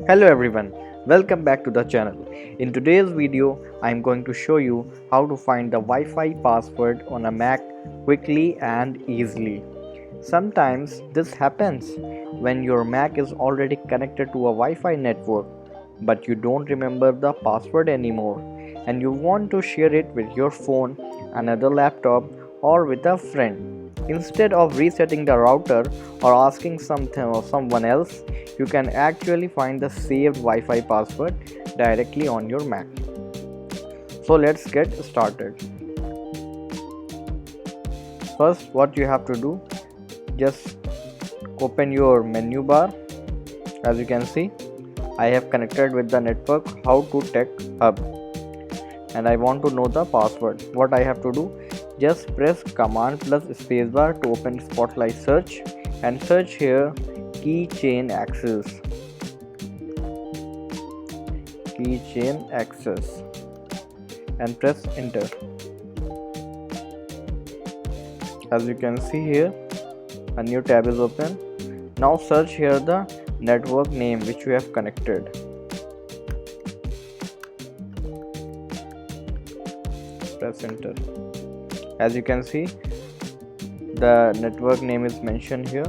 Hello everyone, welcome back to the channel. In today's video, I am going to show you how to find the Wi-Fi password on a Mac quickly and easily. Sometimes this happens when your Mac is already connected to a Wi-Fi network, but you don't remember the password anymore and you want to share it with your phone, another laptop, or with a friend. Instead of resetting the router or asking something or someone else, you can actually find the saved Wi-Fi password directly on your Mac. So let's get started. First, what you have to do, just open your menu bar. As you can see, I have connected with the network How to Tech Hub and I want to know the password. What I have to do, just press command plus spacebar to open Spotlight search and search here Keychain Access. Keychain Access and press enter. As you can see here, a new tab is open. Now search here the network name which you have connected. Press enter. As you can see, the network name is mentioned here,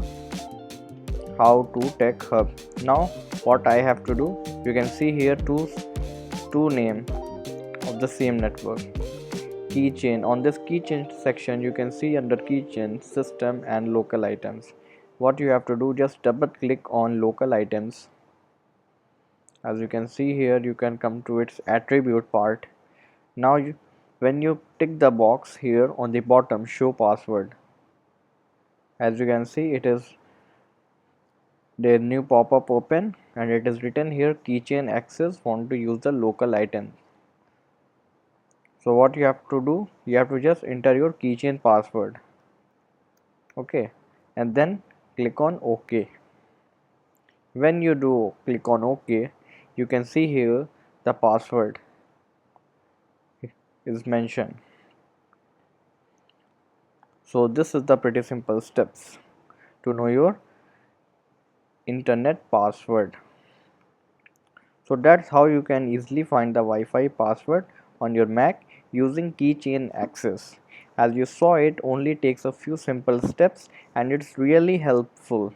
How to Tech Hub. Now what I have to do, you can see here two name of the same network, keychain. On this keychain section you can see under keychain system and local items. What you have to do, just double click on local items. As you can see here, you can come to its attribute part. Now when you tick the box here on the bottom, show password, as you can see it is the new pop-up open and it is written here Keychain Access want to use the local item. So what you have to do, you have to just enter your keychain password, okay, and then click on OK. When you do click on OK, you can see here the password is mentioned. So this is the pretty simple steps to know your internet password. So that's how you can easily find the Wi-Fi password on your Mac using Keychain Access. As you saw, it only takes a few simple steps and it's really helpful.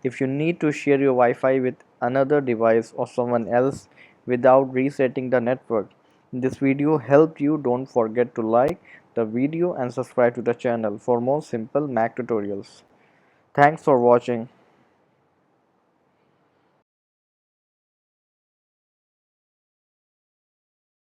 If you need to share your Wi-Fi with another device or someone else without resetting the network, this video helped you. Don't forget to like the video and subscribe to the channel for more simple Mac tutorials. Thanks for watching.